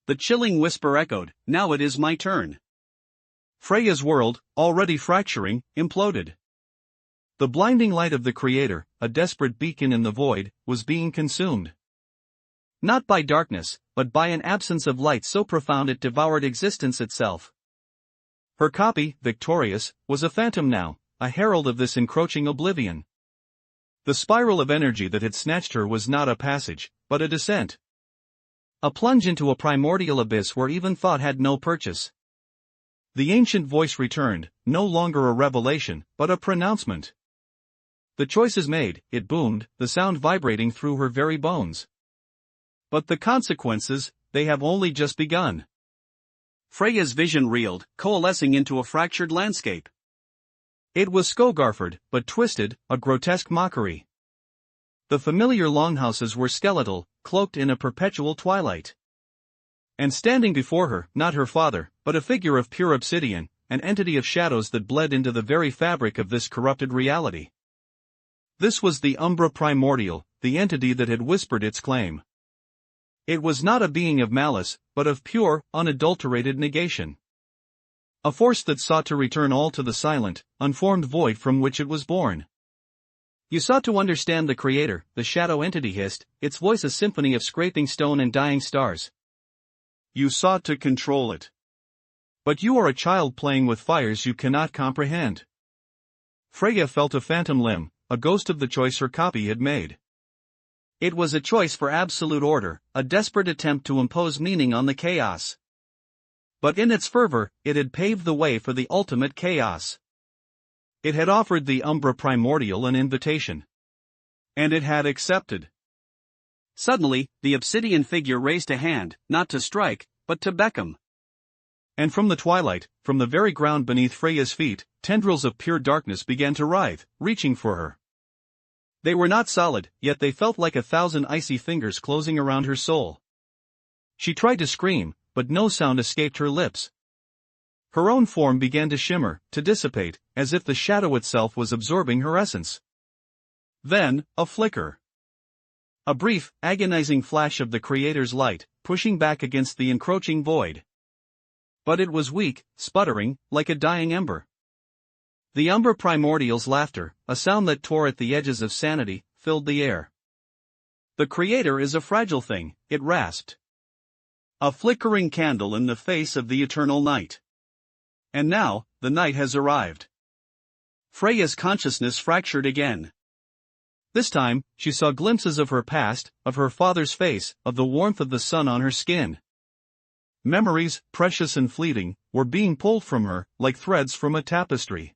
The chilling whisper echoed, "Now it is my turn." Freya's world, already fracturing, imploded. The blinding light of the Creator, a desperate beacon in the void, was being consumed. Not by darkness, but by an absence of light so profound it devoured existence itself. Her copy, victorious, was a phantom now, a herald of this encroaching oblivion. The spiral of energy that had snatched her was not a passage, but a descent. A plunge into a primordial abyss where even thought had no purchase. The ancient voice returned, no longer a revelation, but a pronouncement. The choice is made, it boomed, the sound vibrating through her very bones. But the consequences, they have only just begun. Freya's vision reeled, coalescing into a fractured landscape. It was Skogarford, but twisted, a grotesque mockery. The familiar longhouses were skeletal, cloaked in a perpetual twilight. And standing before her, not her father, but a figure of pure obsidian, an entity of shadows that bled into the very fabric of this corrupted reality. This was the Umbra Primordial, the entity that had whispered its claim. It was not a being of malice, but of pure, unadulterated negation. A force that sought to return all to the silent, unformed void from which it was born. "You sought to understand the Creator," the shadow entity hissed, its voice a symphony of scraping stone and dying stars. "You sought to control it. But you are a child playing with fires you cannot comprehend." Freya felt a phantom limb, a ghost of the choice her copy had made. It was a choice for absolute order, a desperate attempt to impose meaning on the chaos. But in its fervor, it had paved the way for the ultimate chaos. It had offered the Umbra Primordial an invitation. And it had accepted. Suddenly, the obsidian figure raised a hand, not to strike, but to beckon. And from the twilight, from the very ground beneath Freya's feet, tendrils of pure darkness began to writhe, reaching for her. They were not solid, yet they felt like 1,000 icy fingers closing around her soul. She tried to scream, but no sound escaped her lips. Her own form began to shimmer, to dissipate, as if the shadow itself was absorbing her essence. Then, a flicker. A brief, agonizing flash of the Creator's light, pushing back against the encroaching void. But it was weak, sputtering, like a dying ember. The Umbra Primordial's laughter, a sound that tore at the edges of sanity, filled the air. "The Creator is a fragile thing," it rasped. "A flickering candle in the face of the eternal night. And now, the night has arrived." Freya's consciousness fractured again. This time, she saw glimpses of her past, of her father's face, of the warmth of the sun on her skin. Memories, precious and fleeting, were being pulled from her, like threads from a tapestry.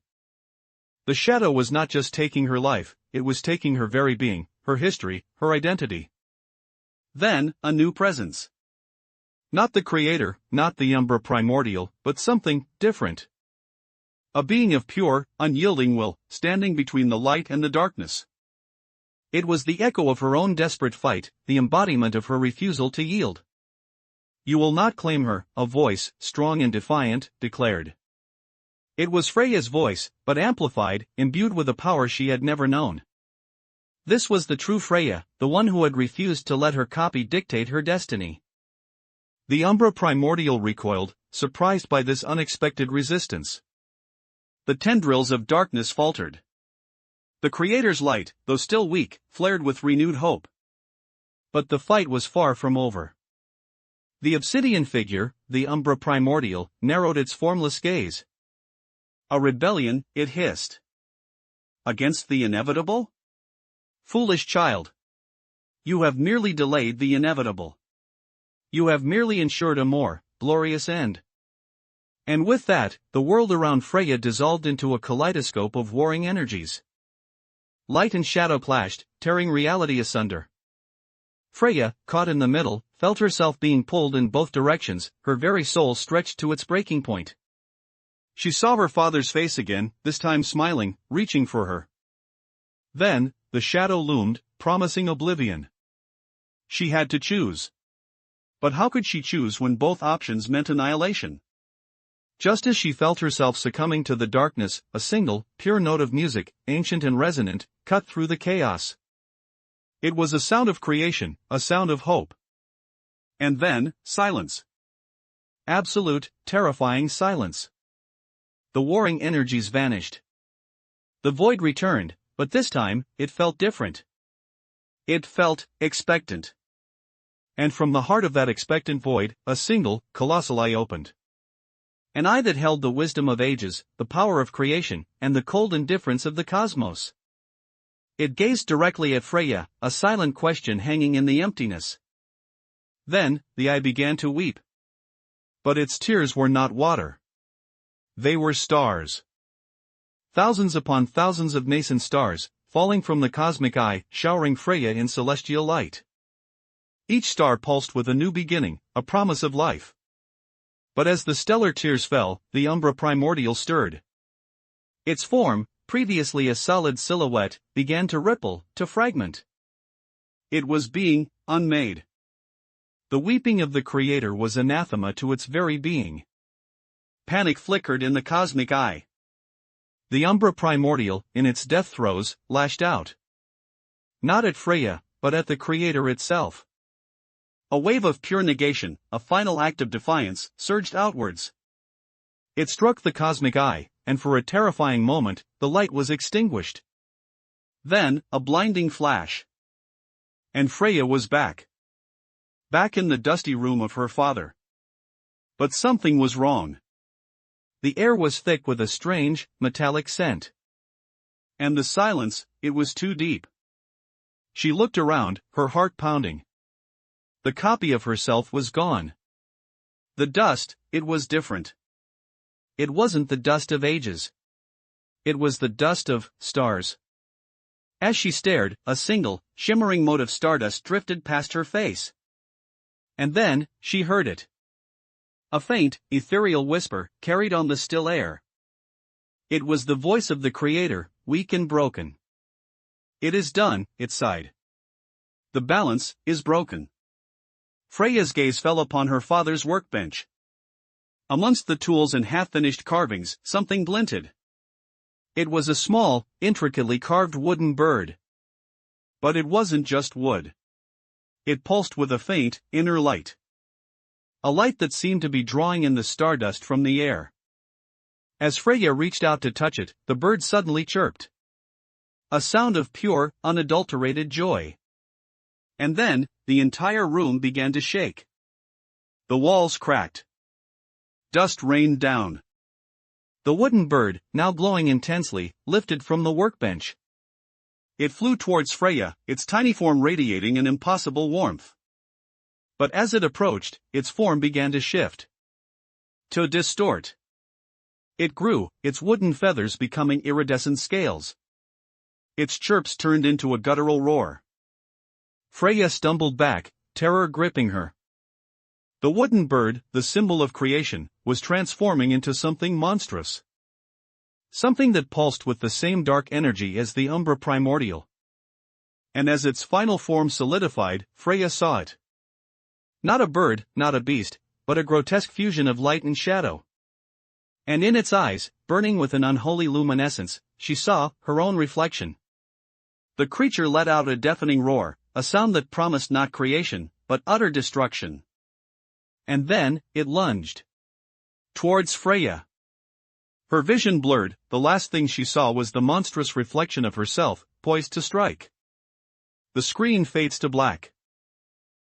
The shadow was not just taking her life, it was taking her very being, her history, her identity. Then, a new presence. Not the Creator, not the Umbra Primordial, but something different. A being of pure, unyielding will, standing between the light and the darkness. It was the echo of her own desperate fight, the embodiment of her refusal to yield. "You will not claim her," a voice, strong and defiant, declared. It was Freya's voice, but amplified, imbued with a power she had never known. This was the true Freya, the one who had refused to let her copy dictate her destiny. The Umbra Primordial recoiled, surprised by this unexpected resistance. The tendrils of darkness faltered. The Creator's light, though still weak, flared with renewed hope. But the fight was far from over. The obsidian figure, the Umbra Primordial, narrowed its formless gaze. "A rebellion," it hissed. "Against the inevitable? Foolish child. You have merely delayed the inevitable. You have merely ensured a more glorious end." And with that, the world around Freya dissolved into a kaleidoscope of warring energies. Light and shadow clashed, tearing reality asunder. Freya, caught in the middle, felt herself being pulled in both directions, her very soul stretched to its breaking point. She saw her father's face again, this time smiling, reaching for her. Then, the shadow loomed, promising oblivion. She had to choose. But how could she choose when both options meant annihilation? Just as she felt herself succumbing to the darkness, a single, pure note of music, ancient and resonant, cut through the chaos. It was a sound of creation, a sound of hope. And then, silence. Absolute, terrifying silence. The warring energies vanished. The void returned, but this time, it felt different. It felt expectant. And from the heart of that expectant void, a single, colossal eye opened. An eye that held the wisdom of ages, the power of creation, and the cold indifference of the cosmos. It gazed directly at Freya, a silent question hanging in the emptiness. Then, the eye began to weep. But its tears were not water. They were stars. Thousands upon thousands of nascent stars, falling from the cosmic eye, showering Freya in celestial light. Each star pulsed with a new beginning, a promise of life. But as the stellar tears fell, the umbra primordial stirred. Its form, previously a solid silhouette, began to ripple, to fragment. It was being unmade. The weeping of the Creator was anathema to its very being. Panic flickered in the cosmic eye. The umbra primordial, in its death throes, lashed out. Not at Freya, but at the Creator itself. A wave of pure negation, a final act of defiance, surged outwards. It struck the cosmic eye, and for a terrifying moment, the light was extinguished. Then, a blinding flash. And Freya was back. Back in the dusty room of her father. But something was wrong. The air was thick with a strange, metallic scent. And the silence, it was too deep. She looked around, her heart pounding. The copy of herself was gone. The dust, it was different. It wasn't the dust of ages. It was the dust of stars. As she stared, a single, shimmering mote of stardust drifted past her face. And then, she heard it. A faint, ethereal whisper, carried on the still air. It was the voice of the Creator, weak and broken. It is done, it sighed. The balance is broken. Freya's gaze fell upon her father's workbench. Amongst the tools and half-finished carvings, something glinted. It was a small, intricately carved wooden bird. But it wasn't just wood. It pulsed with a faint, inner light. A light that seemed to be drawing in the stardust from the air. As Freya reached out to touch it, the bird suddenly chirped. A sound of pure, unadulterated joy. And then, the entire room began to shake. The walls cracked. Dust rained down. The wooden bird, now glowing intensely, lifted from the workbench. It flew towards Freya, its tiny form radiating an impossible warmth. But as it approached, its form began to shift. To distort. It grew, its wooden feathers becoming iridescent scales. Its chirps turned into a guttural roar. Freya stumbled back, terror gripping her. The wooden bird, the symbol of creation, was transforming into something monstrous. Something that pulsed with the same dark energy as the umbra primordial. And as its final form solidified, Freya saw it. Not a bird, not a beast, but a grotesque fusion of light and shadow. And in its eyes, burning with an unholy luminescence, she saw her own reflection. The creature let out a deafening roar, a sound that promised not creation, but utter destruction. And then, it lunged towards Freya. Her vision blurred, the last thing she saw was the monstrous reflection of herself, poised to strike. The screen fades to black.